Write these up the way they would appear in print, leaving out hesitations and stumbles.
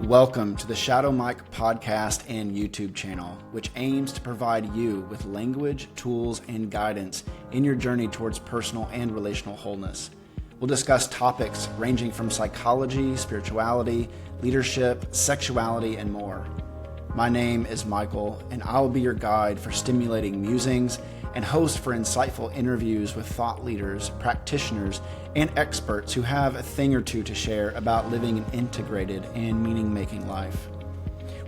Welcome to the Shadow Mike podcast and YouTube channel, which aims to provide you with language, tools, and guidance in your journey towards personal and relational wholeness. We'll discuss topics ranging from psychology, spirituality, leadership, sexuality, and more. My name is Michael, and I'll be your guide for stimulating musings and host for insightful interviews with thought leaders, practitioners, and experts who have a thing or two to share about living an integrated and meaning-making life.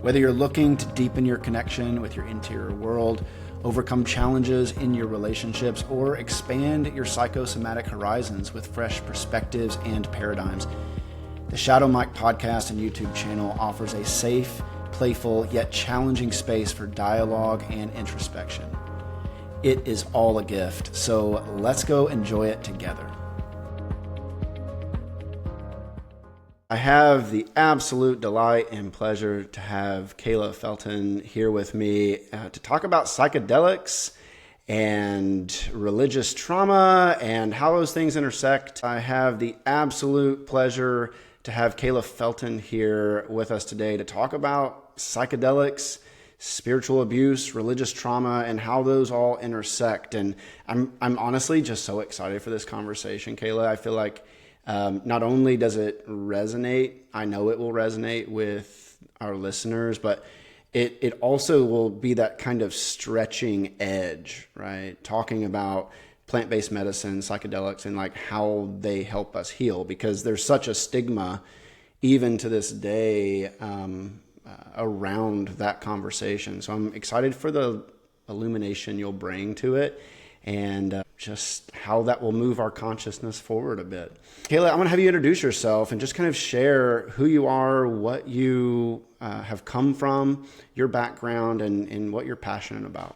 Whether you're looking to deepen your connection with your interior world, overcome challenges in your relationships, or expand your psychosomatic horizons with fresh perspectives and paradigms, the Shadow Mike podcast and YouTube channel offers a safe, playful, yet challenging space for dialogue and introspection. It is all a gift, so let's go enjoy it together. I have the absolute delight and pleasure to have Kayla Felten here with me to talk about psychedelics and religious trauma and how those things intersect. I have the absolute pleasure to have Kayla Felten here with us today to talk about psychedelics, spiritual abuse, religious trauma, and how those all intersect. And I'm honestly just so excited for this conversation, Kayla. I feel like not only does it resonate, I know it will resonate with our listeners, but it also will be that kind of stretching edge, right? Talking about plant-based medicine, psychedelics, and like how they help us heal, because there's such a stigma even to this day around that conversation. So I'm excited for the illumination you'll bring to it and just how that will move our consciousness forward a bit. Kayla, I want to have you introduce yourself and just kind of share who you are, what you have come from, your background, and what you're passionate about.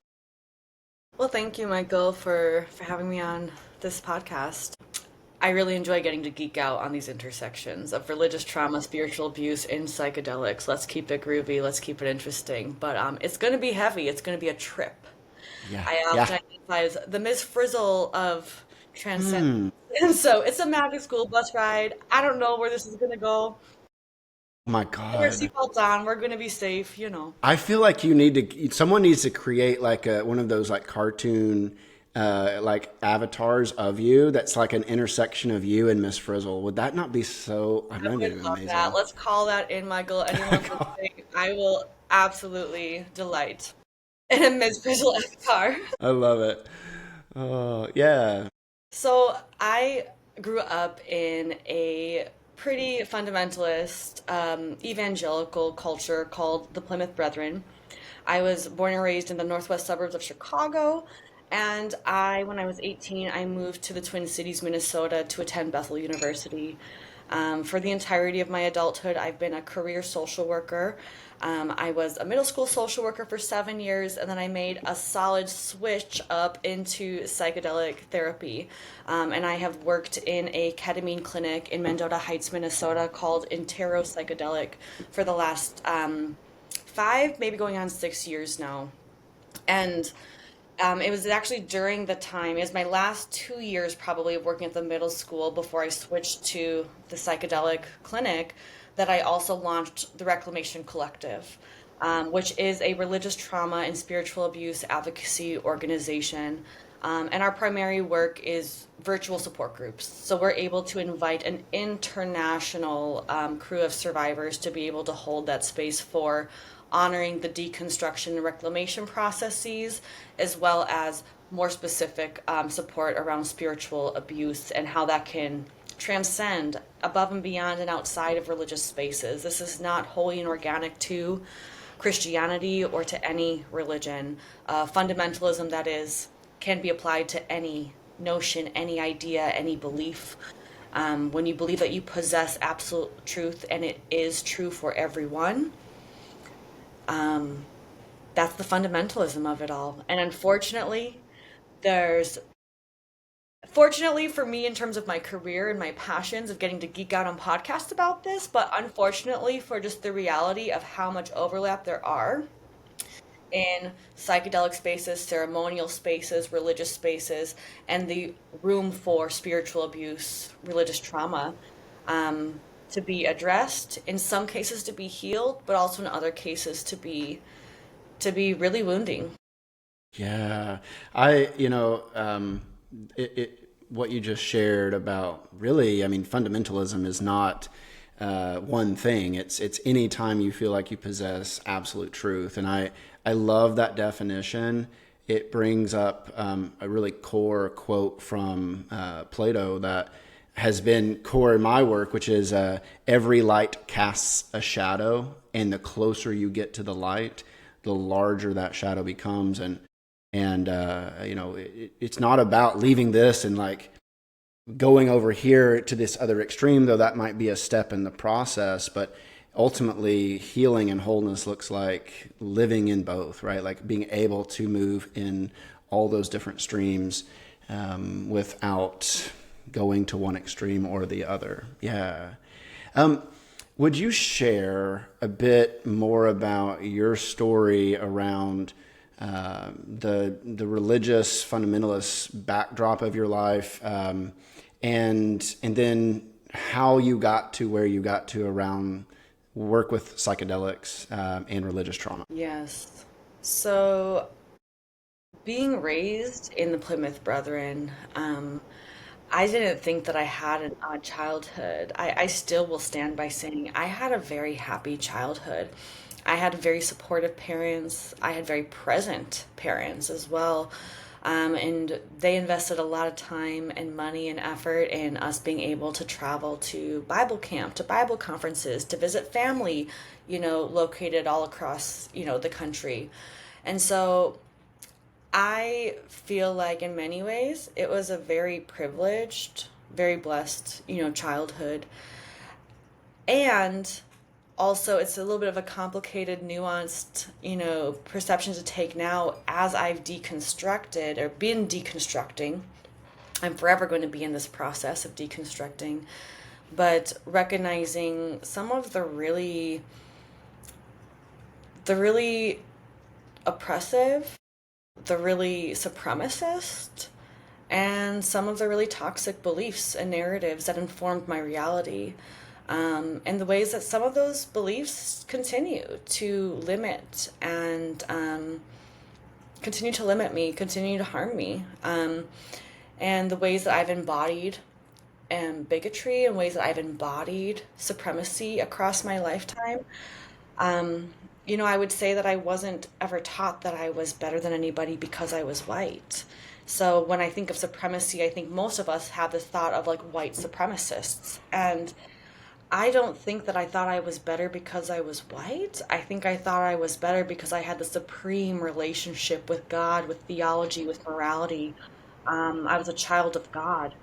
Well, thank you, Michael, for having me on this podcast. I really enjoy getting to geek out on these intersections of religious trauma, spiritual abuse, and psychedelics. Let's keep it groovy. Let's keep it interesting. But it's going to be heavy. It's going to be a trip. Yeah. I often identify as the Miss Frizzle of transcendence. And so it's a magic school bus ride. I don't know where this is going to go. Oh my Put our God. seatbelts on. We're going to be safe, you know. I feel like someone needs to create like one of those like cartoon like avatars of you that's like an intersection of you and Miss Frizzle. Would that not be so? I would love amazing. that. Let's call that in, Michael. Anyone listening, I will absolutely delight in a Miss Frizzle avatar. I love it. Oh, yeah. So I grew up in a pretty fundamentalist evangelical culture called the Plymouth Brethren. I was born and raised in the northwest suburbs of Chicago. And when I was 18, I moved to the Twin Cities, Minnesota to attend Bethel University. For the entirety of my adulthood, I've been a career social worker. I was a middle school social worker for 7 years, and then I made a solid switch up into psychedelic therapy. And I have worked in a ketamine clinic in Mendota Heights, Minnesota called Intero Psychedelic for the last 5, maybe going on 6 years now. And it was actually during the time, it was my last 2 years probably of working at the middle school before I switched to the psychedelic clinic, that I also launched the Reclamation Collective, which is a religious trauma and spiritual abuse advocacy organization. And our primary work is virtual support groups. So we're able to invite an international crew of survivors to be able to hold that space for honoring the deconstruction and reclamation processes, as well as more specific support around spiritual abuse and how that can transcend above and beyond and outside of religious spaces. This is not wholly and organic to Christianity or to any religion. Fundamentalism, that is, can be applied to any notion, any idea, any belief. When you believe that you possess absolute truth and it is true for everyone, that's the fundamentalism of it all. And unfortunately, fortunately for me in terms of my career and my passions of getting to geek out on podcasts about this, but unfortunately for just the reality of how much overlap there are in psychedelic spaces, ceremonial spaces, religious spaces, and the room for spiritual abuse, religious trauma, to be addressed, in some cases to be healed, but also in other cases to be really wounding. Yeah, what you just shared about really, I mean, fundamentalism is not one thing. It's any time you feel like you possess absolute truth, and I love that definition. It brings up a really core quote from Plato that has been core in my work, which is every light casts a shadow, and the closer you get to the light, the larger that shadow becomes. It's not about leaving this and like going over here to this other extreme, though that might be a step in the process. But ultimately, healing and wholeness looks like living in both, right? Like being able to move in all those different streams without going to one extreme or the other. Yeah. Would you share a bit more about your story around the religious fundamentalist backdrop of your life, and then how you got to where you got to around work with psychedelics and religious trauma? Yes. So being raised in the Plymouth Brethren, I didn't think that I had an odd childhood. I still will stand by saying I had a very happy childhood. I had very supportive parents. I had very present parents as well. And they invested a lot of time and money and effort in us being able to travel to Bible camp, to Bible conferences, to visit family, located all across, the country. And so I feel like in many ways it was a very privileged, very blessed, childhood. And also it's a little bit of a complicated, nuanced, perception to take now as I've deconstructed or been deconstructing. I'm forever going to be in this process of deconstructing, but recognizing some of the really oppressive, the really supremacist, and some of the really toxic beliefs and narratives that informed my reality. And the ways that some of those beliefs continue to limit and continue to limit me, continue to harm me. And the ways that I've embodied bigotry and ways that I've embodied supremacy across my lifetime. I would say that I wasn't ever taught that I was better than anybody because I was white. So when I think of supremacy, I think most of us have this thought of like white supremacists. And I don't think that I thought I was better because I was white. I think I thought I was better because I had the supreme relationship with God, with theology, with morality. I was a child of God.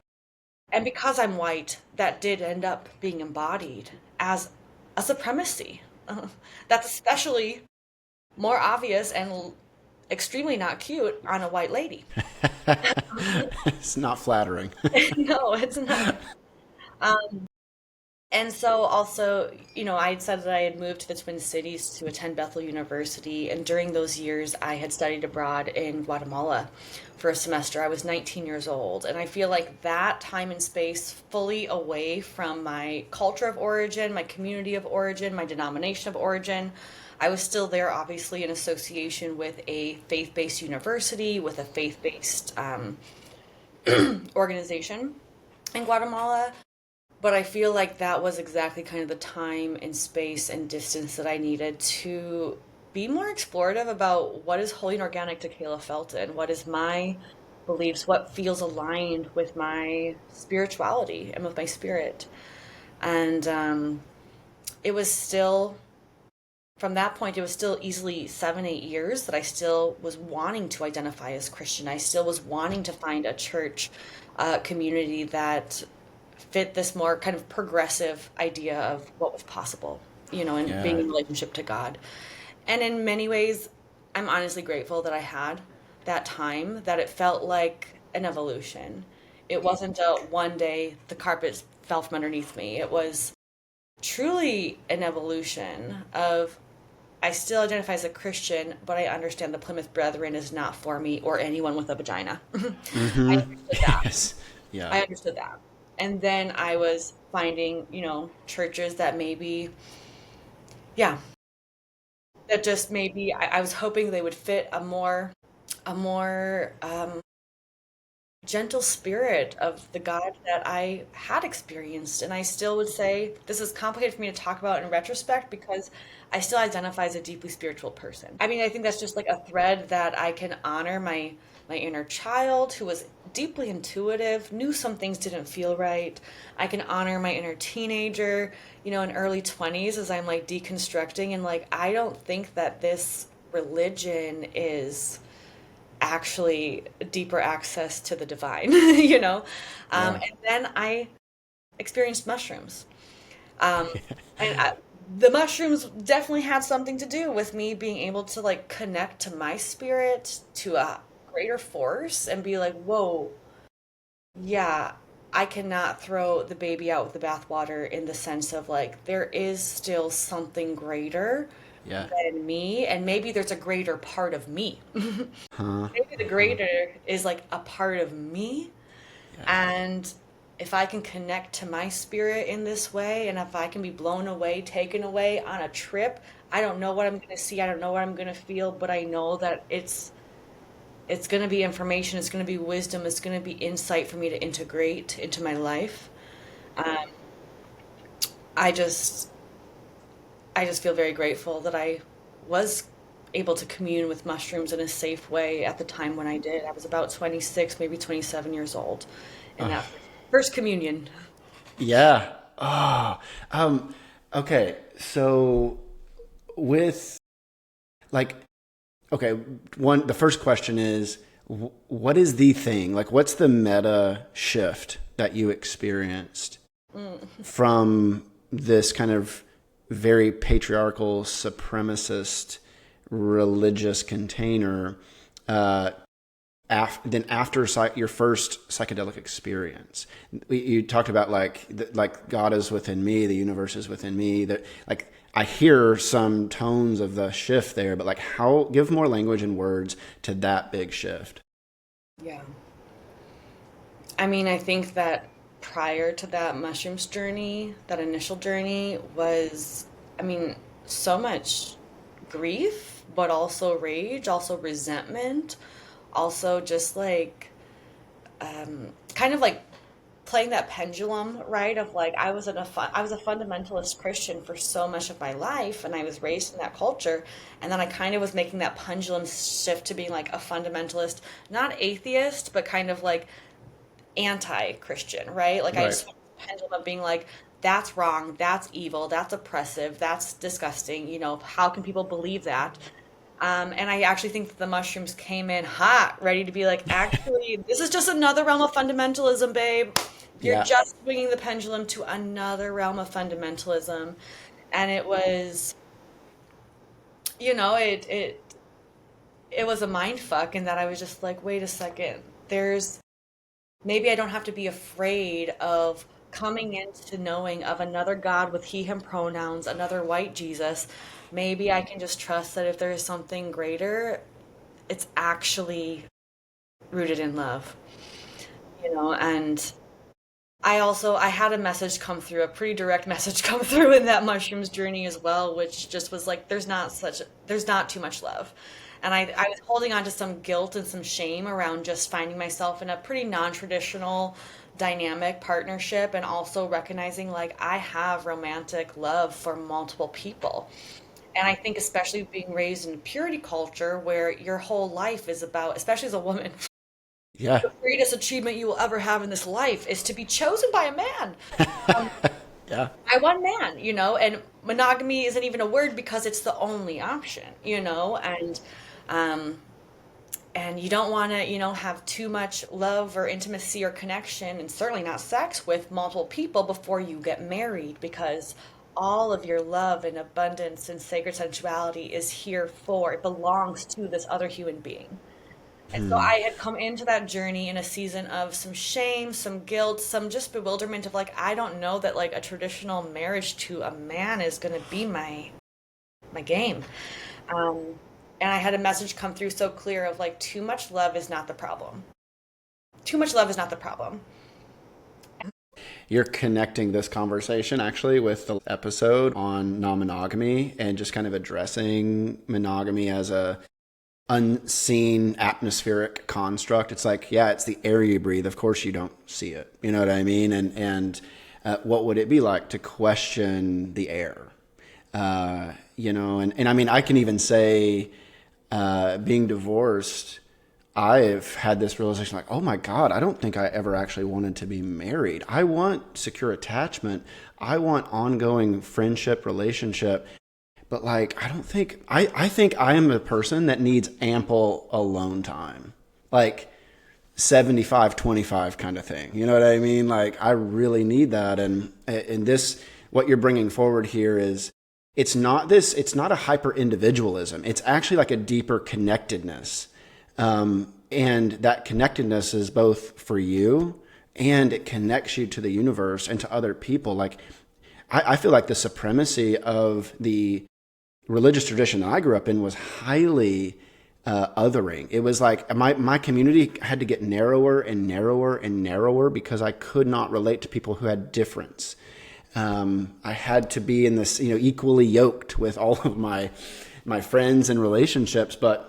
And because I'm white, that did end up being embodied as a supremacy. That's especially more obvious and extremely not cute on a white lady. It's not flattering. No, it's not. And so also, I had said that I had moved to the Twin Cities to attend Bethel University. And during those years, I had studied abroad in Guatemala for a semester. I was 19 years old. And I feel like that time and space fully away from my culture of origin, my community of origin, my denomination of origin. I was still there, obviously, in association with a faith-based university, with a faith-based organization in Guatemala. But I feel like that was exactly kind of the time and space and distance that I needed to be more explorative about what is holy and organic to Kayla Felten, what is my beliefs, what feels aligned with my spirituality and with my spirit. And it was still, from that point, it was still easily 7-8 years that I still was wanting to identify as Christian. I still was wanting to find a church community that fit this more kind of progressive idea of what was possible, and Yeah. being in relationship to God. And in many ways, I'm honestly grateful that I had that time, that it felt like an evolution. It wasn't a one day the carpet fell from underneath me. It was truly an evolution of I still identify as a Christian, but I understand the Plymouth Brethren is not for me or anyone with a vagina. I understood that. Yes. Yeah. I understood that. And then I was finding, churches that maybe, yeah, that just maybe I was hoping they would fit a more gentle spirit of the God that I had experienced. And I still would say this is complicated for me to talk about in retrospect because I still identify as a deeply spiritual person. I mean, I think that's just like a thread that I can honor my inner child who was deeply intuitive, knew some things didn't feel right. I can honor my inner teenager, in early 20s as I'm like deconstructing and like I don't think that this religion is actually deeper access to the divine, Yeah. And then I experienced mushrooms. And the mushrooms definitely had something to do with me being able to like connect to my spirit, to a greater force, and be like, whoa, yeah, I cannot throw the baby out with the bathwater in the sense of like, there is still something greater Yeah. than me, and maybe there's a greater part of me. Huh. Maybe the Uh-huh. greater is like a part of me. Yeah. And if I can connect to my spirit in this way, and if I can be blown away, taken away on a trip, I don't know what I'm going to see. I don't know what I'm going to feel, but I know that it's going to be information. It's going to be wisdom. It's going to be insight for me to integrate into my life. Um, I just I just feel very grateful that I was able to commune with mushrooms in a safe way at the time when I did. I was about 26, maybe 27 years old in that first communion. Yeah. Oh. Um, okay. So with like, okay, the first question is, what is the thing? Like, what's the meta shift that you experienced Mm. from this kind of very patriarchal, supremacist, religious container, uh, then after your first psychedelic experience? You talked about like God is within me, the universe is within me. That like I hear some tones of the shift there, but like how give more language and words to that big shift? Yeah. I mean, I think that prior to that mushrooms journey, that initial journey was, I mean, so much grief, but also rage, also resentment, also just like kind of like playing that pendulum, right? Of like I was a fundamentalist Christian for so much of my life, and I was raised in that culture, and then I kind of was making that pendulum shift to being like a fundamentalist, not atheist, but kind of like anti-Christian, right? Like I Right. just went to the pendulum of being like, that's wrong, that's evil, that's oppressive, that's disgusting. How can people believe that? And I actually think that the mushrooms came in hot, ready to be like, actually, this is just another realm of fundamentalism, babe. You're Yeah. just swinging the pendulum to another realm of fundamentalism. And it was, it was a mind fuck in that I was just like, wait a second, maybe I don't have to be afraid of coming into knowing of another God with he, him pronouns, another white Jesus. Maybe I can just trust that if there is something greater, it's actually rooted in love, and I had a message come through, a pretty direct message come through in that mushrooms journey as well, which just was like, there's not too much love. And I was holding on to some guilt and some shame around just finding myself in a pretty non-traditional dynamic partnership, and also recognizing like I have romantic love for multiple people. And I think especially being raised in a purity culture where your whole life is about, especially as a woman, Yeah. the greatest achievement you will ever have in this life is to be chosen by a man, Yeah. by one man, and monogamy isn't even a word because it's the only option, um, and you don't want to, have too much love or intimacy or connection, and certainly not sex with multiple people before you get married, because all of your love and abundance and sacred sensuality is here for, it belongs to this other human being. And so I had come into that journey in a season of some shame, some guilt, some just bewilderment of like, I don't know that like a traditional marriage to a man is going to be my game. Um, and I had a message come through so clear of like, too much love is not the problem. Too much love is not the problem. you're connecting this conversation actually with the episode on non-monogamy and just kind of addressing monogamy as a unseen atmospheric construct. It's like, yeah, it's the air you breathe. Of course you don't see it. You know what I mean? And what would it be like to question the air? And I mean, I can even say, being divorced, I've had this realization like, oh my God, I don't think I ever actually wanted to be married. I want secure attachment. I want ongoing friendship, relationship. But like, I think I am a person that needs ample alone time. Like 75-25 kind of thing. You know what I mean? Like, I really need that. And this, what you're bringing forward here is, it's not a hyper individualism. It's actually like a deeper connectedness. And that connectedness is both for you, and it connects you to the universe and to other people. Like, I feel like the supremacy of the religious tradition that I grew up in was highly othering. It was like my community had to get narrower and narrower and narrower because I could not relate to people who had difference. I had to be in this, equally yoked with all of my friends and relationships. But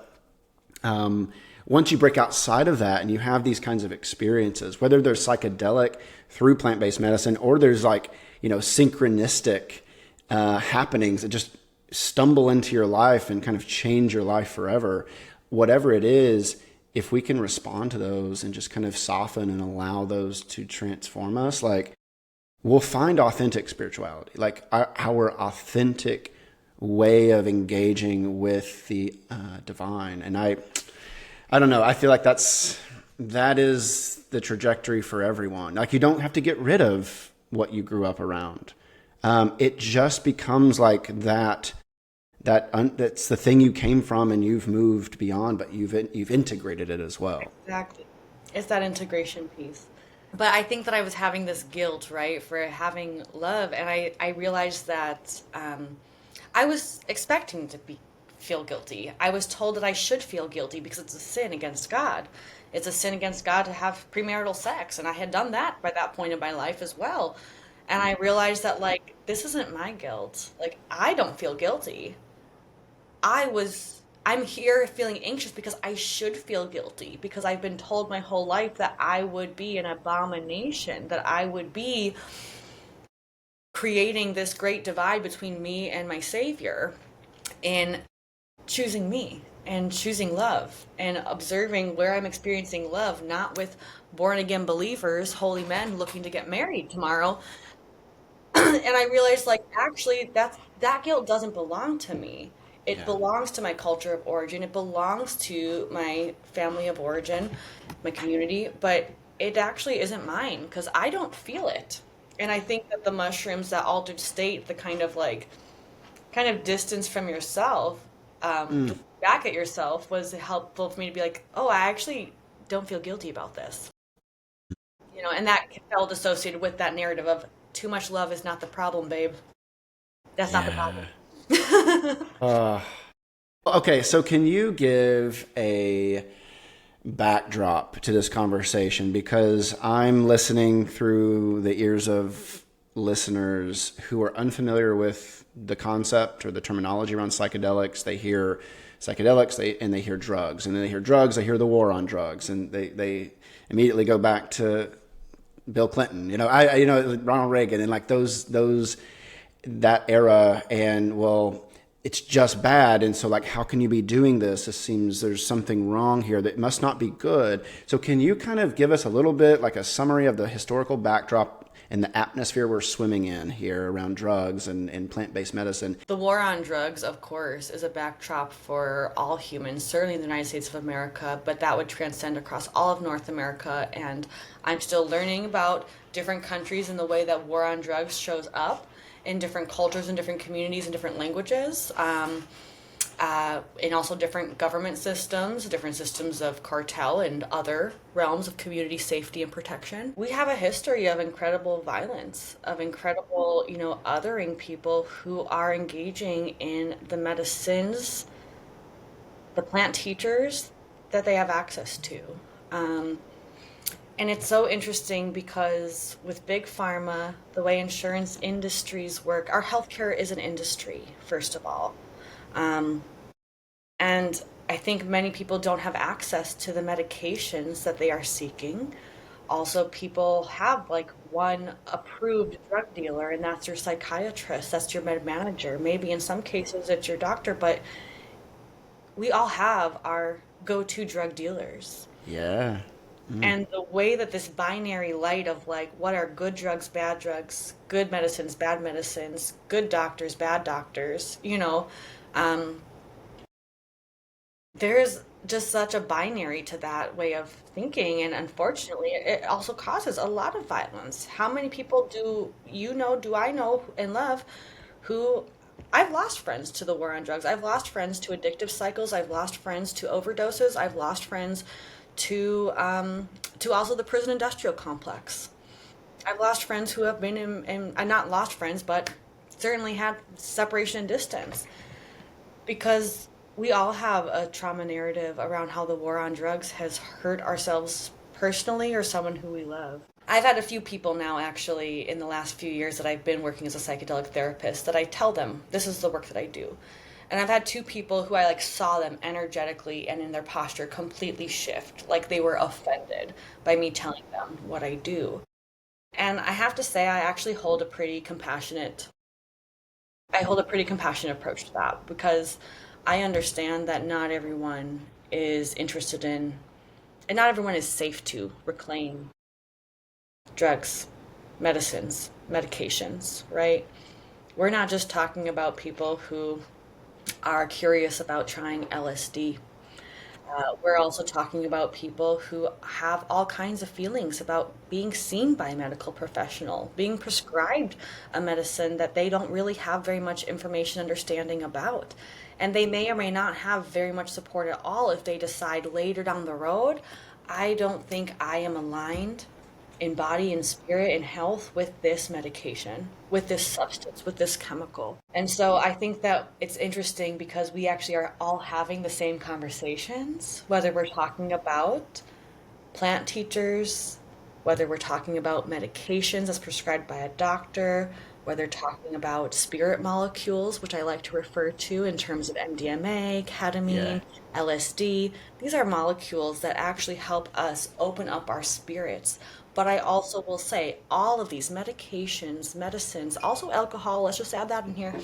once you break outside of that and you have these kinds of experiences, whether they're psychedelic through plant-based medicine, or there's like, synchronistic happenings that just stumble into your life and kind of change your life forever, whatever it is, if we can respond to those and just kind of soften and allow those to transform us, like, we'll find authentic spirituality, like our authentic way of engaging with the divine. And I don't know. I feel like that is the trajectory for everyone. Like, you don't have to get rid of what you grew up around. It just becomes like that's the thing you came from, and you've moved beyond, but you've integrated it as well. Exactly. It's that integration piece. But I think that I was having this guilt, right, for having love. And I realized that I was expecting to feel guilty. I was told that I should feel guilty because it's a sin against God. It's a sin against God to have premarital sex. And I had done that by that point in my life as well. And I realized that, like, this isn't my guilt. Like, I don't feel guilty. I'm here feeling anxious because I should feel guilty, because I've been told my whole life that I would be an abomination, that I would be creating this great divide between me and my Savior, in choosing me and choosing love and observing where I'm experiencing love, not with born again believers, holy men looking to get married tomorrow. And I realized, like, actually that guilt doesn't belong to me. It Yeah. belongs to my culture of origin. It belongs to my family of origin, my community, but it actually isn't mine because I don't feel it. And I think that the mushrooms, that altered state, the kind of distance from yourself, back at yourself, was helpful for me to be like, oh, I actually don't feel guilty about this. And that felt associated with that narrative of too much love is not the problem, babe. That's not the problem. Okay, so can you give a backdrop to this conversation? Because I'm listening through the ears of listeners who are unfamiliar with the concept or the terminology around psychedelics. They hear psychedelics, and they hear drugs, and then they hear drugs, they hear the war on drugs, and they immediately go back to Bill Clinton, Ronald Reagan, and like that era, and well, it's just bad. And so, like, how can you be doing this? It seems there's something wrong here that must not be good. So can you kind of give us a little bit like a summary of the historical backdrop and the atmosphere we're swimming in here around drugs and plant-based medicine? The war on drugs, of course, is a backdrop for all humans, certainly in the United States of America, but that would transcend across all of North America. And I'm still learning about different countries and the way that war on drugs shows up in different cultures and different communities and different languages, and also different government systems, different systems of cartel and other realms of community safety and protection. We have a history of incredible violence, of incredible, othering people who are engaging in the medicines, the plant teachers that they have access to. And it's so interesting because with big pharma, the way insurance industries work, our healthcare is an industry, first of all. Um, and I think many people don't have access to the medications that they are seeking. Also, people have like one approved drug dealer, and that's your psychiatrist, that's your med manager. Maybe in some cases it's your doctor, but we all have our go-to drug dealers. Yeah. And the way that this binary light of like what are good drugs, good medicines, bad medicines, good doctors, bad doctors, um, there's just such a binary to that way of thinking. And unfortunately, it also causes a lot of violence. How many people do I know and love who I've lost friends to the war on drugs. I've lost friends to addictive cycles. I've lost friends to overdoses. I've lost friends to also the prison industrial complex. I've lost friends who have been not lost friends, but certainly had separation and distance because we all have a trauma narrative around how the war on drugs has hurt ourselves personally or someone who we love. I've had a few people now actually in the last few years that I've been working as a psychedelic therapist that I tell them this is the work that I do. And I've had two people who I like saw them energetically and in their posture completely shift, like they were offended by me telling them what I do. And I have to say I hold a pretty compassionate approach to that because I understand that not everyone is interested in and not everyone is safe to reclaim drugs, medicines, medications, right? We're not just talking about people who are curious about trying LSD. We're also talking about people who have all kinds of feelings about being seen by a medical professional, being prescribed a medicine that they don't really have very much information understanding about. And they may or may not have very much support at all if they decide later down the road, I don't think I am aligned in body and spirit and health with this medication, with this substance, with this chemical. And so I think that it's interesting because we actually are all having the same conversations, whether we're talking about plant teachers, whether we're talking about medications as prescribed by a doctor, whether talking about spirit molecules, which I like to refer to in terms of MDMA, Yeah. ketamine, LSD. These are molecules that actually help us open up our spirits. But I also will say all of these medications, medicines, also alcohol, let's just add that in here,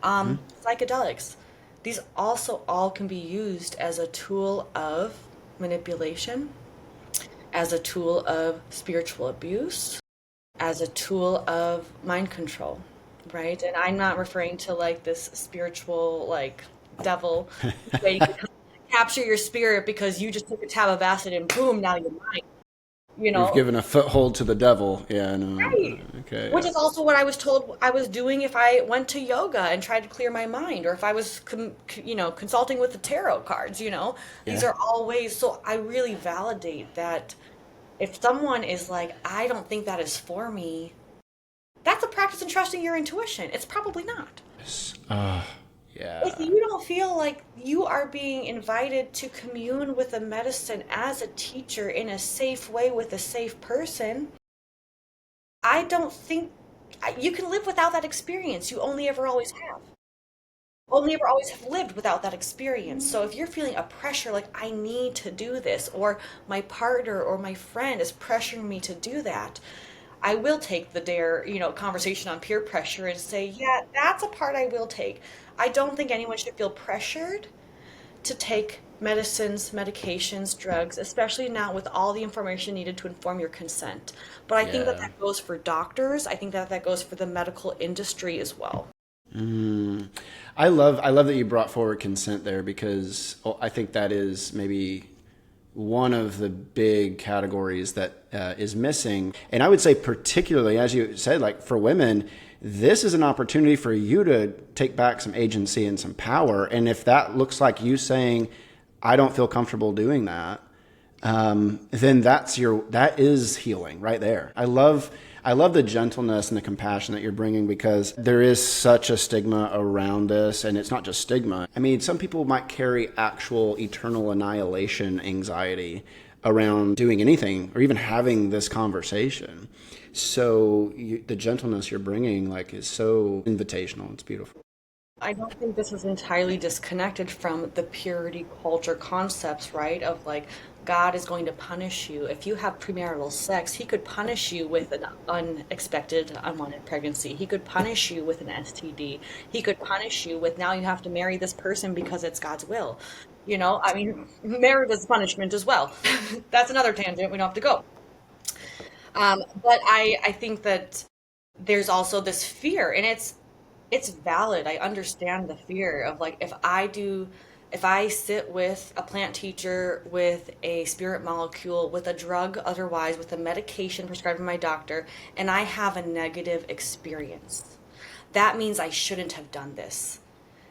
psychedelics, these also all can be used as a tool of manipulation, as a tool of spiritual abuse, as a tool of mind control, right? And I'm not referring to like this spiritual, like devil way you can capture your spirit because you just took a tab of acid and boom, now you're mine, you You've know? given a foothold to the devil. Yeah, no. Right. Okay, Which yeah. is also what I was told I was doing if I went to yoga and tried to clear my mind, or if I was, consulting with the tarot cards, These Yeah. are all ways. So I really validate that if someone is like, I don't think that is for me, that's a practice in trusting your intuition. It's probably not. Uh, If yeah. you don't feel like you are being invited to commune with a medicine as a teacher in a safe way with a safe person, I don't think you can live without that experience. You only ever always have. Only ever always have lived without that experience. So if you're feeling a pressure like I need to do this, or my partner or my friend is pressuring me to do that, I will take the dare, conversation on peer pressure and say, yeah, that's a part I will take. I don't think anyone should feel pressured to take medicines, medications, drugs, especially not with all the information needed to inform your consent. But I think that Yeah. that goes for doctors. I think that that goes for the medical industry as well. Mm. I love that you brought forward consent there because I think that is maybe one of the big categories that is missing. And I would say particularly, as you said, like for women, this is an opportunity for you to take back some agency and some power. And if that looks like you saying, I don't feel comfortable doing that, then that is healing right there. I love the gentleness and the compassion that you're bringing because there is such a stigma around this, and it's not just stigma. I mean, some people might carry actual eternal annihilation anxiety around doing anything or even having this conversation. So the gentleness you're bringing like is so invitational. It's beautiful. I don't think this is entirely disconnected from the purity culture concepts, right? Of like, God is going to punish you. If you have premarital sex, he could punish you with an unexpected, unwanted pregnancy. He could punish you with an STD. He could punish you with now you have to marry this person because it's God's will. You know, I mean, marriage is punishment as well. That's another tangent. We don't have to go. But I think that there's also this fear, and it's valid. I understand the fear of like if I sit with a plant teacher, with a spirit molecule, with a drug, otherwise with a medication prescribed by my doctor, and I have a negative experience, that means I shouldn't have done this.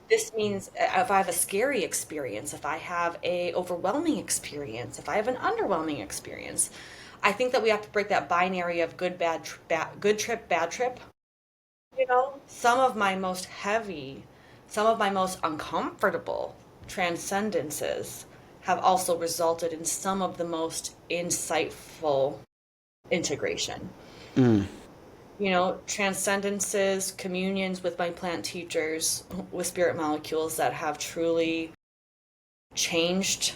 This means if I have a scary experience, if I have a overwhelming experience, if I have an underwhelming experience, I think that we have to break that binary of good, bad, good trip, bad trip. You know, some of my most uncomfortable transcendences have also resulted in some of the most insightful integration. Mm. You know, transcendences, communions with my plant teachers, with spirit molecules that have truly changed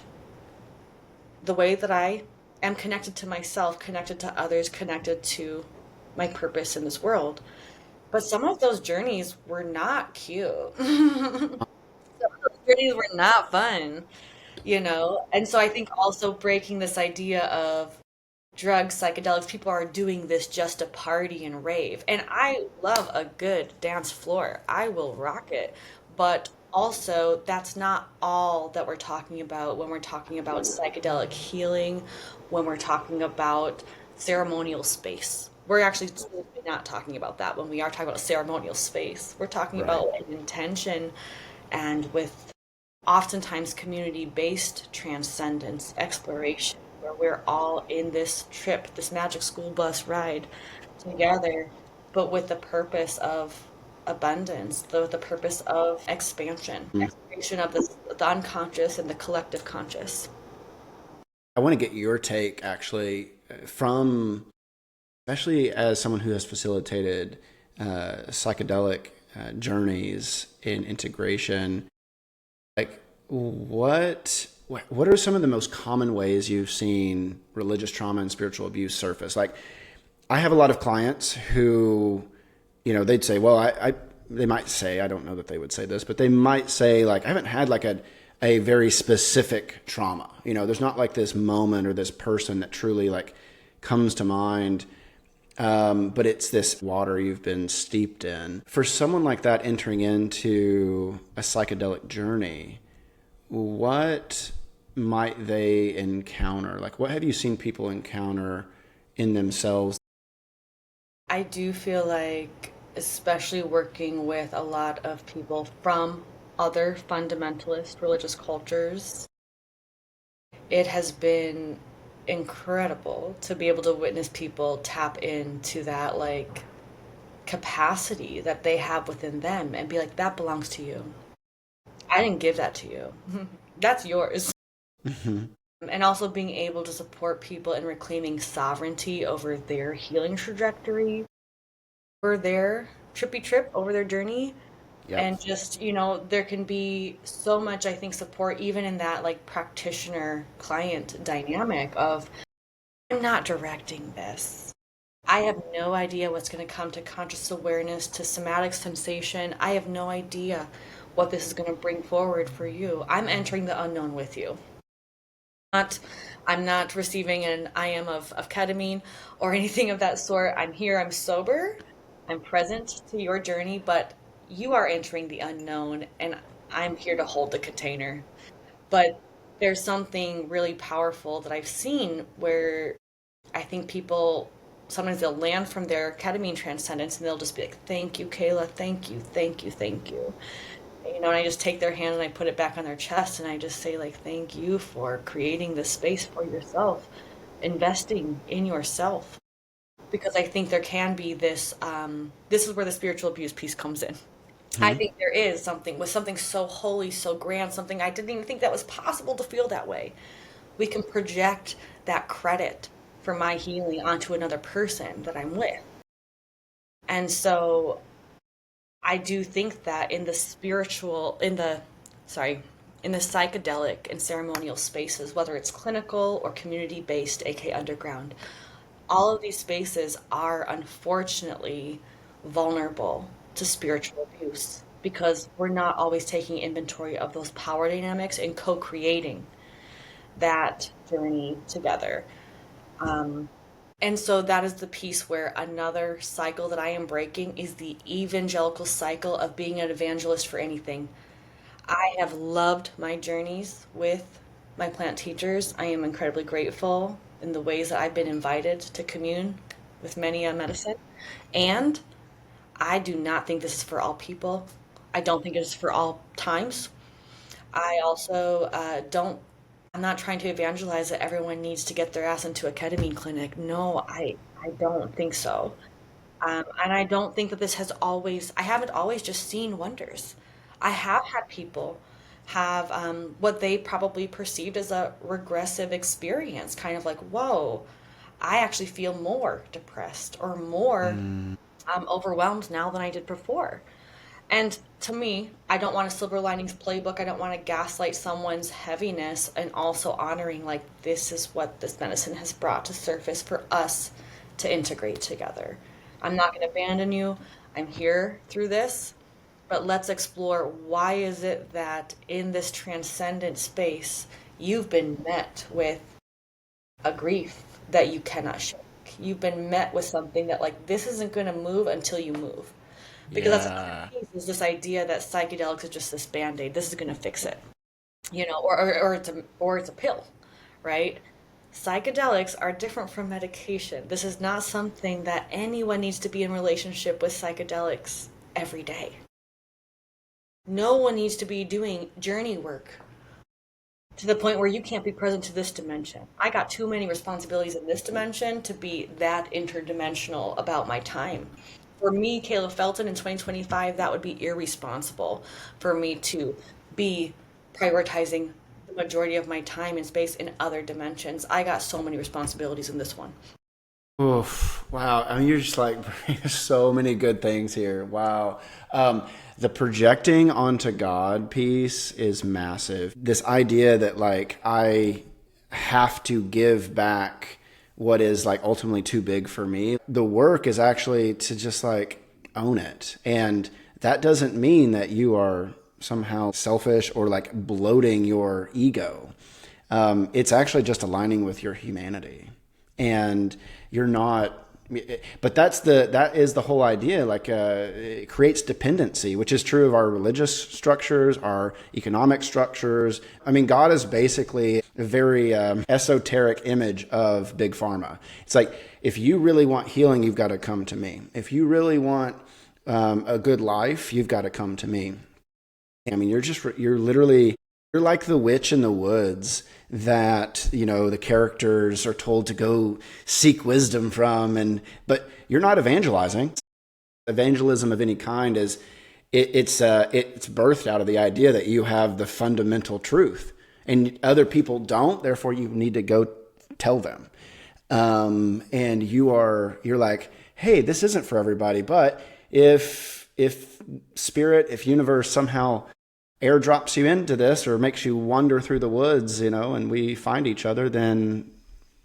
the way that I am connected to myself, connected to others, connected to my purpose in this world. But some of those journeys were not cute. Some of those journeys were not fun, you know? And so I think also breaking this idea of drugs, psychedelics, people are doing this just to party and rave. And I love a good dance floor. I will rock it. But also, that's not all that we're talking about when we're talking about psychedelic healing, when we're talking about ceremonial space. We're actually not talking about that when we are talking about a ceremonial space. We're talking Right. about an intention and with oftentimes community-based transcendence exploration where we're all in this trip, this magic school bus ride together, but with the purpose of abundance, the purpose of expansion, Mm. exploration of the unconscious and the collective conscious. I want to get your take actually from, especially as someone who has facilitated psychedelic journeys in integration. Like, what are some of the most common ways you've seen religious trauma and spiritual abuse surface? Like, I have a lot of clients who, they'd say, well, they might say, I don't know that they would say this, but they might say, like, I haven't had like a very specific trauma. There's not like this moment or this person that truly like comes to mind. But it's this water you've been steeped in. For someone like that entering into a psychedelic journey, what might they encounter? Like, what have you seen people encounter in themselves? I do feel like, especially working with a lot of people from other fundamentalist religious cultures, it has been incredible to be able to witness people tap into that like capacity that they have within them and be like, that belongs to you. I didn't give that to you. That's yours. Mm-hmm. And also being able to support people in reclaiming sovereignty over their healing trajectory, over their trippy trip, over their journey. Yep. And just, there can be so much, I think, support even in that like practitioner client dynamic of, I'm not directing this. I have no idea what's going to come to conscious awareness, to somatic sensation. I have no idea what this is going to bring forward for you. I'm entering the unknown with you. I'm not receiving an IM of ketamine or anything of that sort. I'm here, I'm sober, I'm present to your journey, but you are entering the unknown and I'm here to hold the container. But there's something really powerful that I've seen where I think people sometimes they'll land from their ketamine transcendence and they'll just be like, thank you, Kayla, thank you, thank you, thank you. And I just take their hand and I put it back on their chest and I just say like, thank you for creating this space for yourself, investing in yourself. Because I think there can be this, this is where the spiritual abuse piece comes in. I Mm-hmm. think there is something with something so holy, so grand, something I didn't even think that was possible to feel that way. we can project that credit for my healing onto another person that I'm with. And so I do think that in the spiritual, in the psychedelic and ceremonial spaces, whether it's clinical or community based, aka underground, all of these spaces are unfortunately vulnerable to spiritual abuse because we're not always taking inventory of those power dynamics and co creating that journey together. And so that is the piece where another cycle that I am breaking is the evangelical cycle of being an evangelist for anything. I have loved my journeys with my plant teachers. I am incredibly grateful in the ways that I've been invited to commune with many a medicine. And I do not think this is for all people. I don't think it is for all times. I also don't, I'm not trying to evangelize that everyone needs to get their ass into a ketamine clinic. No, I don't think so. And I don't think that this has always, I haven't always just seen wonders. I have had people have what they probably perceived as a regressive experience, kind of like, whoa, I actually feel more depressed or more overwhelmed now than I did before. And to me, I don't want a silver linings playbook. I don't want to gaslight someone's heaviness and also honoring like this is what this medicine has brought to surface for us to integrate together. I'm not going to abandon you. I'm here through this, but let's explore why is it that in this transcendent space you've been met with a grief that you cannot shake. You've been met with something that like this isn't going to move until you move. Because that's Yeah. another piece is this idea that psychedelics is just this band-aid. This is going to fix it, or it's a pill, right? Psychedelics are different from medication. This is not something that anyone needs to be in relationship with psychedelics every day. No one needs to be doing journey work to the point where you can't be present to this dimension. I got too many responsibilities in this dimension to be that interdimensional about my time. For me, Kayla Felten in 2025, that would be irresponsible for me to be prioritizing the majority of my time and space in other dimensions. I got so many responsibilities in this one. Oof, wow. I mean, you're just like bringing so many good things here. Wow. The projecting onto God piece is massive. This idea that like I have to give back what is like ultimately too big for me. The work is actually to just like own it. And that doesn't mean that you are somehow selfish or like bloating your ego. It's actually just aligning with your humanity. And you're not, but that is the whole idea. Like it creates dependency, which is true of our religious structures, our economic structures. I mean, God is basically a very esoteric image of big pharma. It's like, if you really want healing, you've got to come to me. If you really want a good life, you've got to come to me. I mean, you're like the witch in the woods that, the characters are told to go seek wisdom from, but you're not evangelizing. Evangelism of any kind is it's birthed out of the idea that you have the fundamental truth and other people don't, therefore you need to go tell them. And you're like, hey, this isn't for everybody, but if spirit, if universe somehow airdrops you into this or makes you wander through the woods, and we find each other, then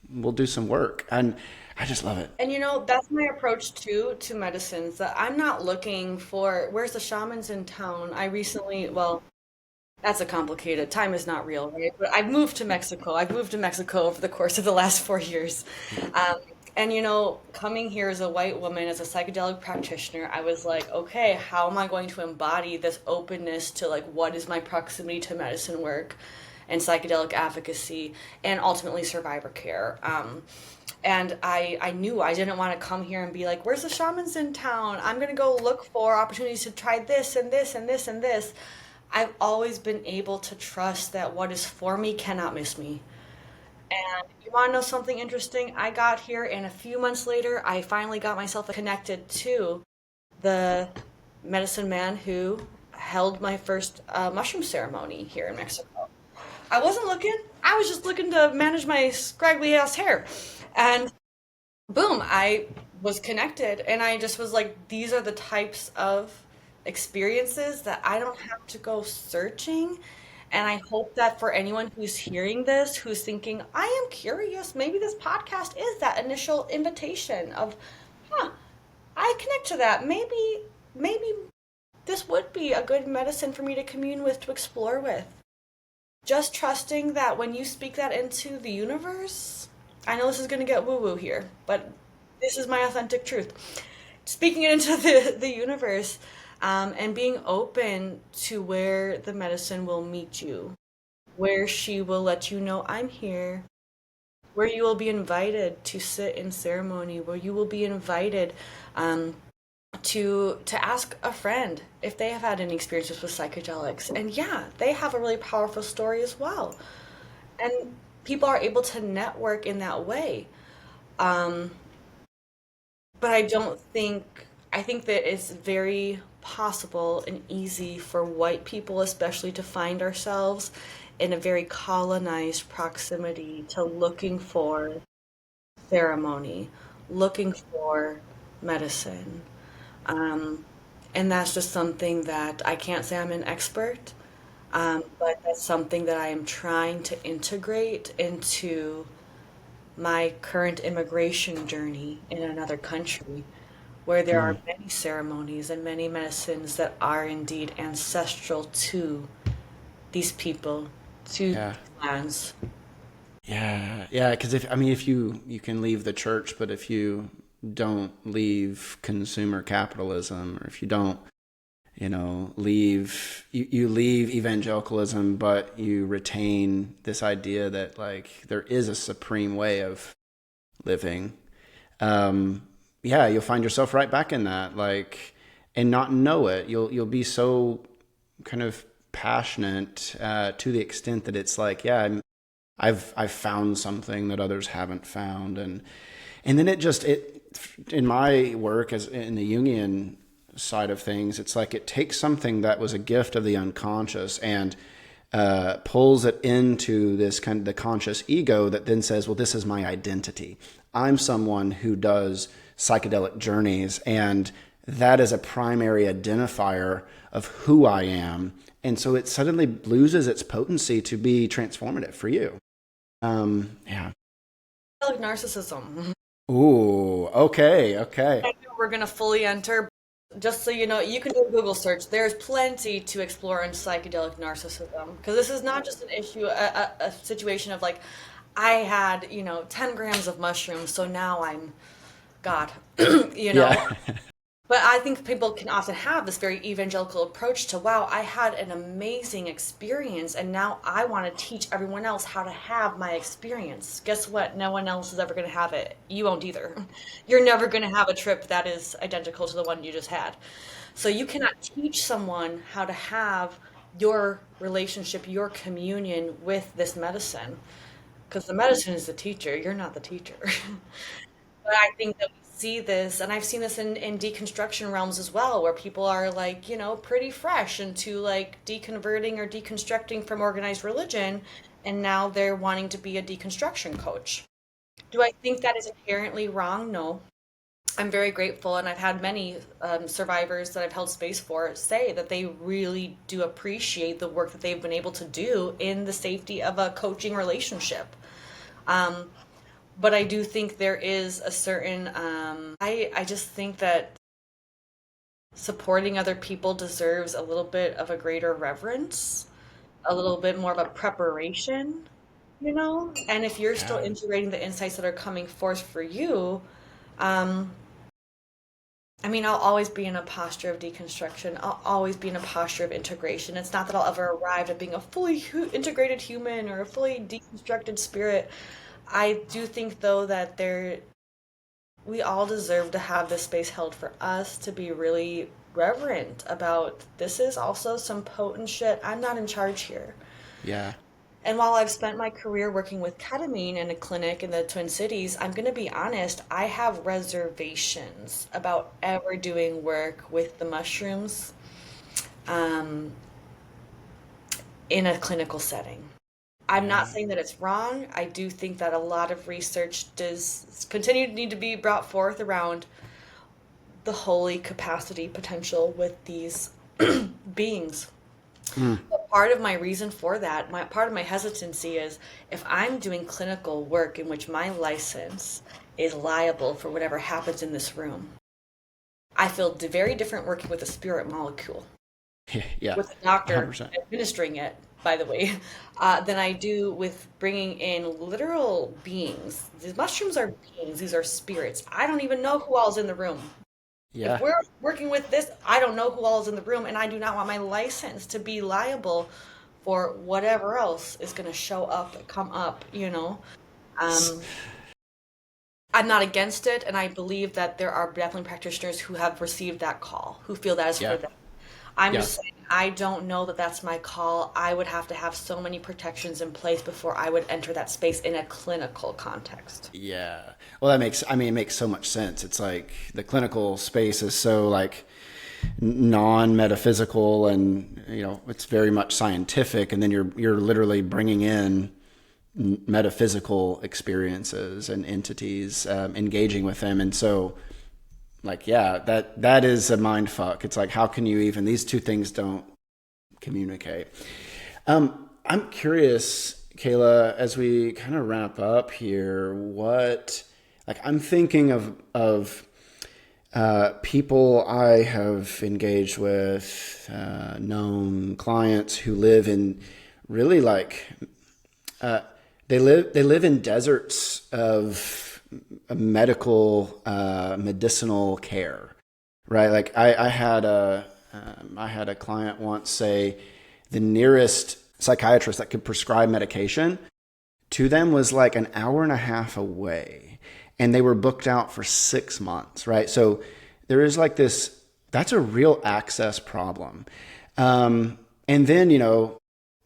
we'll do some work. And I just love it. And that's my approach too to medicines. That I'm not looking for where's the shamans in town. Well, that's a complicated. Time is not real, right? But I've moved to Mexico. I've moved to Mexico over the course of the last 4 years. And coming here as a white woman, as a psychedelic practitioner, I was like, okay, how am I going to embody this openness to like what is my proximity to medicine work and psychedelic advocacy and ultimately survivor care? And I knew I didn't want to come here and be like, where's the shamans in town? I'm going to go look for opportunities to try this and this and this and this. I've always been able to trust that what is for me cannot miss me. And you want to know something interesting? I got here, and a few months later, I finally got myself connected to the medicine man who held my first mushroom ceremony here in Mexico. I wasn't looking. I was just looking to manage my scraggly ass hair. And boom, I was connected. And I just was like, these are the types of experiences that I don't have to go searching. And I hope that for anyone who's hearing this, who's thinking, I am curious, maybe this podcast is that initial invitation of, huh, I connect to that. Maybe this would be a good medicine for me to commune with, to explore with. Just trusting that when you speak that into the universe, I know this is going to get woo woo here, but this is my authentic truth. Speaking it into the universe, and being open to where the medicine will meet you, where she will let you know, I'm here, where you will be invited to sit in ceremony, where you will be invited um, to ask a friend if they have had any experiences with psychedelics. And yeah, they have a really powerful story as well. And people are able to network in that way. Um, but I think that it's very possible and easy for white people, especially, to find ourselves in a very colonized proximity to looking for ceremony, looking for medicine. Um, and that's just something that I can't say I'm an expert, but that's something that I am trying to integrate into my current immigration journey in another country, where there are Mm, many ceremonies and many medicines that are indeed ancestral to these people, to yeah. these lands. Yeah, yeah. Because if you can leave the church, but if you don't leave consumer capitalism, or if you don't, you leave evangelicalism, but you retain this idea that like there is a supreme way of living. Um, yeah, you'll find yourself right back in that, like, and not know it. You'll be so kind of passionate to the extent that it's like, yeah, I've found something that others haven't found, and then it in my work as in the Jungian side of things, it's like it takes something that was a gift of the unconscious and pulls it into this kind of the conscious ego that then says, well, this is my identity. I'm someone who does psychedelic journeys, and that is a primary identifier of who I am. And so it suddenly loses its potency to be transformative for you. Yeah. Like narcissism. Ooh, okay, okay. I know we're going to fully enter. Just so you know, you can do a Google search. There's plenty to explore in psychedelic narcissism, because this is not just an issue, a situation of like, I had, 10 grams of mushrooms, so now I'm God, you know. Yeah. But I think people can often have this very evangelical approach to, wow, I had an amazing experience, and now I want to teach everyone else how to have my experience. Guess what? No one else is ever going to have it. You won't either. You're never going to have a trip that is identical to the one you just had. So you cannot teach someone how to have your relationship, your communion with this medicine, because the medicine is the teacher. You're not the teacher. But I think that we see this, and I've seen this in deconstruction realms as well, where people are like, pretty fresh into like deconverting or deconstructing from organized religion, and now they're wanting to be a deconstruction coach. Do I think that is inherently wrong? No. I'm very grateful, and I've had many survivors that I've held space for say that they really do appreciate the work that they've been able to do in the safety of a coaching relationship. Um, but I do think there is a certain I just think that supporting other people deserves a little bit of a greater reverence, a little bit more of a preparation. And if you're still Yeah. integrating the insights that are coming forth for you, um I mean, I'll always be in a posture of deconstruction. I'll always be in a posture of integration. It's not that I'll ever arrive at being a fully integrated human or a fully deconstructed spirit. I do think, though, that we all deserve to have this space held for us to be really reverent about, this is also some potent shit. I'm not in charge here. Yeah. And while I've spent my career working with ketamine in a clinic in the Twin Cities, I'm going to be honest, I have reservations about ever doing work with the mushrooms um, in a clinical setting. I'm not Yeah. saying that it's wrong. I do think that a lot of research does continue to need to be brought forth around the holy capacity potential with these beings. Mm. But part of my reason for that, my part of my hesitancy is if I'm doing clinical work in which my license is liable for whatever happens in this room, I feel very different working with a spirit molecule, Yeah. with a doctor 100%. administering it, by the way, than I do with bringing in literal beings. These mushrooms are beings, these are spirits. I don't even know who all's in the room. If Yeah. we're working with this, I don't know who all is in the room, and I do not want my license to be liable for whatever else is going to show up, come up, you know. S- Um, I'm not against it, and I believe that there are definitely practitioners who have received that call, who feel that is for Yeah. them. I'm Yeah. just saying, I don't know that that's my call. I would have to have so many protections in place before I would enter that space in a clinical context. Yeah. Well, I mean, it makes so much sense. It's like the clinical space is so like non-metaphysical and, it's very much scientific. And then you're literally bringing in metaphysical experiences and entities, engaging with them. And so like, yeah, that is a mind fuck. It's like, how can you even, these two things don't communicate. I'm curious, Kayla, as we kind of wrap up here, I'm thinking of people I have engaged with, known clients who live in really uh, they live in deserts of medical, medicinal care, right? Like I had a client once say the nearest psychiatrist that could prescribe medication to them was like an hour and a half away, and they were booked out for 6 months, right? So there is like this, that's a real access problem. And then,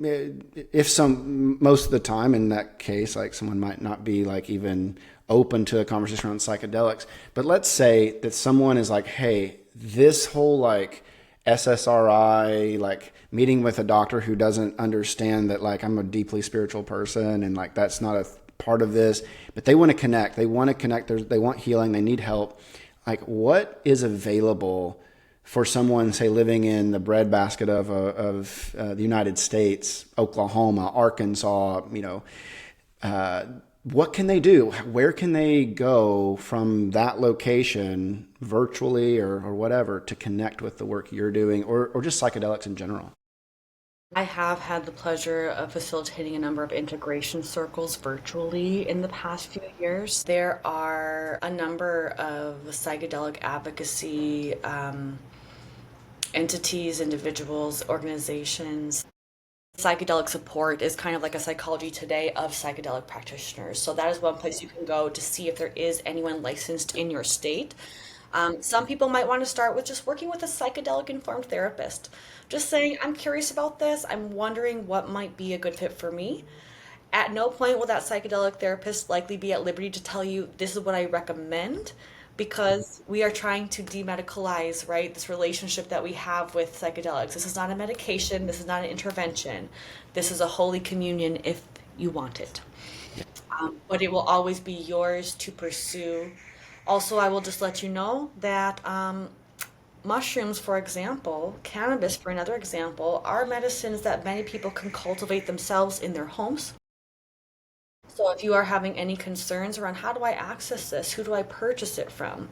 if most of the time in that case, like someone might not be like even open to a conversation around psychedelics, but let's say that someone is like, hey, this whole like SSRI, like meeting with a doctor who doesn't understand that like I'm a deeply spiritual person and like that's not a part of this, but they want to connect. They want to connect. They want healing. They need help. Like, what is available for someone, say, living in the breadbasket of the United States, Oklahoma, Arkansas, what can they do? Where can they go from that location virtually or whatever to connect with the work you're doing or just psychedelics in general? I have had the pleasure of facilitating a number of integration circles virtually in the past few years. There are a number of psychedelic advocacy entities, individuals, organizations. Psychedelic support is kind of like a psychology today of psychedelic practitioners. So that is one place you can go to see if there is anyone licensed in your state. Some people might want to start with just working with a psychedelic informed therapist. Just saying, I'm curious about this. I'm wondering what might be a good fit for me. At no point will that psychedelic therapist likely be at liberty to tell you this is what I recommend because we are trying to demedicalize, right, this relationship that we have with psychedelics. This is not a medication, this is not an intervention. This is a holy communion if you want it. But it will always be yours to pursue. Also, I will just let you know that mushrooms, for example, cannabis, for another example, are medicines that many people can cultivate themselves in their homes. So if you are having any concerns around how do I access this, who do I purchase it from?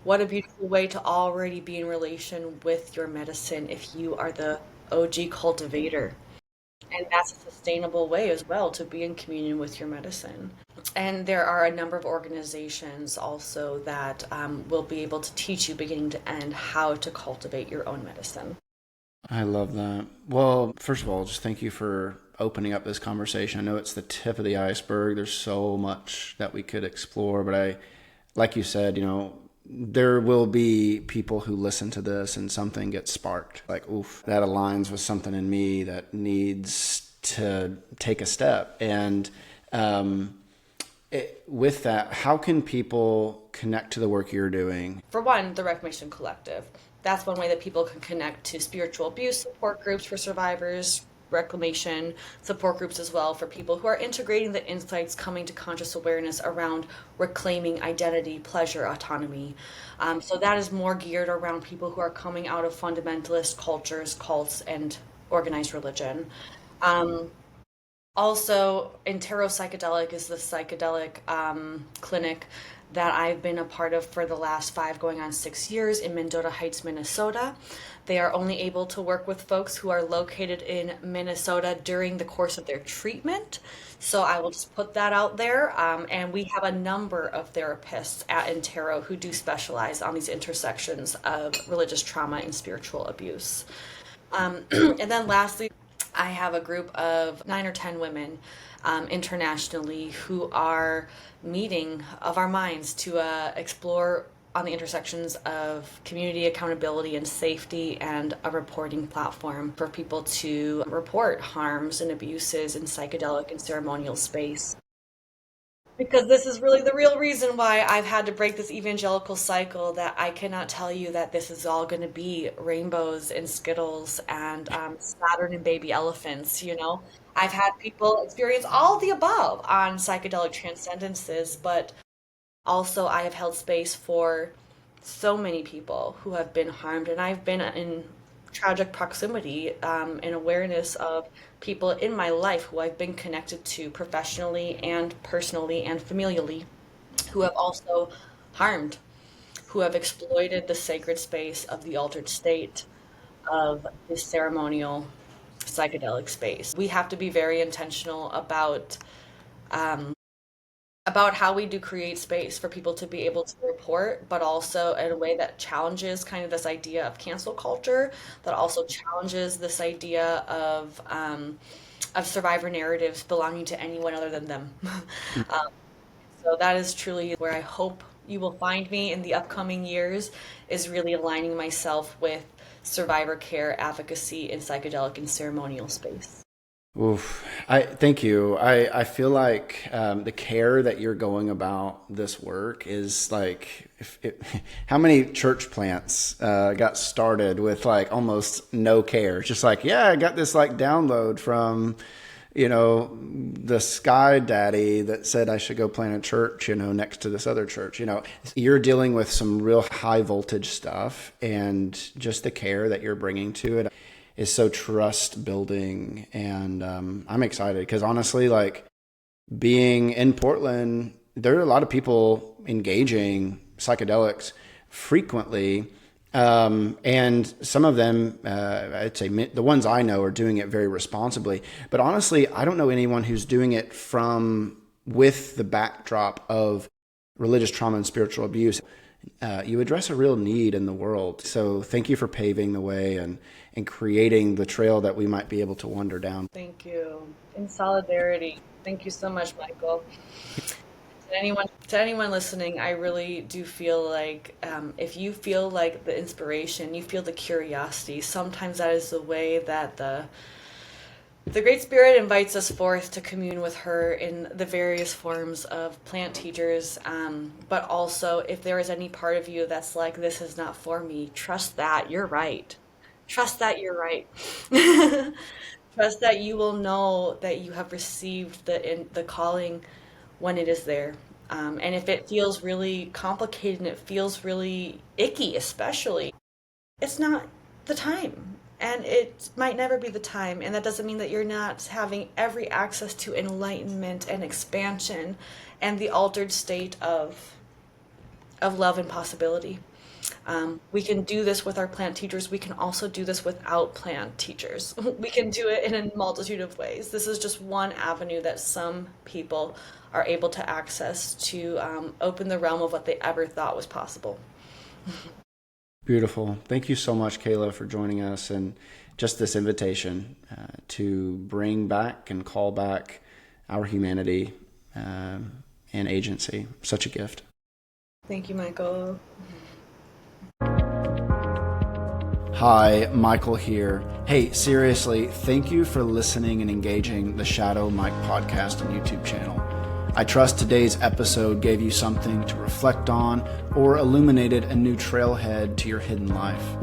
What a beautiful way to already be in relation with your medicine if you are the OG cultivator. And that's a sustainable way as well to be in communion with your medicine. And there are a number of organizations also that will be able to teach you beginning to end how to cultivate your own medicine. I love that. Well, first of all, just thank you for opening up this conversation. I know it's the tip of the iceberg. There's so much that we could explore, but like you said, there will be people who listen to this and something gets sparked. Like, oof, that aligns with something in me that needs to take a step. And with that, how can people connect to the work you're doing? For one, the Reclamation Collective. That's one way that people can connect to spiritual abuse support groups for survivors, reclamation support groups as well for people who are integrating the insights coming to conscious awareness around reclaiming identity, pleasure, autonomy. So that is more geared around people who are coming out of fundamentalist cultures, cults, and organized religion. Also, Intero Psychedelic is the psychedelic clinic that I've been a part of for the last 5 going on 6 years in Mendota Heights, Minnesota. They are only able to work with folks who are located in Minnesota during the course of their treatment. So I will just put that out there. And we have a number of therapists at Intero who do specialize on these intersections of religious trauma and spiritual abuse. And then lastly, I have a group of 9 or 10 women internationally who are meeting of our minds to explore on the intersections of community accountability and safety, and a reporting platform for people to report harms and abuses in psychedelic and ceremonial space. Because this is really the real reason why I've had to break this evangelical cycle, that I cannot tell you that this is all going to be rainbows and Skittles and Saturn and baby elephants, you know? I've had people experience all the above on psychedelic transcendences, but also I have held space for so many people who have been harmed, and I've been in tragic proximity and awareness of people in my life who I've been connected to professionally and personally and familially, who have also harmed, who have exploited the sacred space of the altered state of this ceremonial psychedelic space. We have to be very intentional about how we do create space for people to be able to report, but also in a way that challenges kind of this idea of cancel culture, that also challenges this idea of survivor narratives belonging to anyone other than them. So that is truly where I hope you will find me in the upcoming years, is really aligning myself with survivor care, advocacy, in psychedelic and ceremonial space. Oof. Thank you. I feel like the care that you're going about this work is like, how many church plants got started with like almost no care? Just like, yeah, I got this like download from, the sky daddy that said I should go plant a church, next to this other church. You're dealing with some real high voltage stuff, and just the care that you're bringing to it is so trust building. And I'm excited because honestly, like being in Portland, there are a lot of people engaging psychedelics frequently. And some of them, I'd say the ones I know are doing it very responsibly. But honestly, I don't know anyone who's doing it with the backdrop of religious trauma and spiritual abuse. You address a real need in the world. So thank you for paving the way and creating the trail that we might be able to wander down. Thank you. In solidarity. Thank you so much, Michael. To anyone listening, I really do feel like if you feel like the inspiration, you feel the curiosity, sometimes that is the way that the Great Spirit invites us forth to commune with her in the various forms of plant teachers. But also, if there is any part of you that's like, this is not for me, trust that you're right. Trust that you're right. Trust that you will know that you have received the calling when it is there. And if it feels really complicated and it feels really icky, especially, it's not the time. And it might never be the time. And that doesn't mean that you're not having every access to enlightenment and expansion and the altered state of love and possibility. We can do this with our plant teachers. We can also do this without plant teachers. We can do it in a multitude of ways. This is just one avenue that some people are able to access to open the realm of what they ever thought was possible. Beautiful. Thank you so much, Kayla, for joining us, and just this invitation to bring back and call back our humanity and agency. Such a gift. Thank you, Michael. Hi, Michael here. Hey, seriously, thank you for listening and engaging the Shadow Mike podcast and YouTube channel. I trust today's episode gave you something to reflect on or illuminated a new trailhead to your hidden life.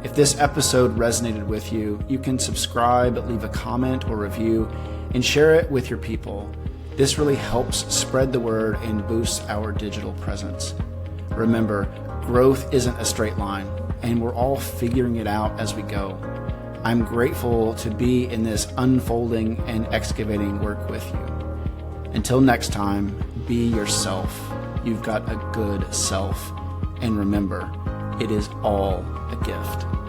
If this episode resonated with you, you can subscribe, leave a comment or review, and share it with your people. This really helps spread the word and boosts our digital presence. Remember, growth isn't a straight line, and we're all figuring it out as we go. I'm grateful to be in this unfolding and excavating work with you. Until next time, be yourself. You've got a good self. And remember, it is all a gift.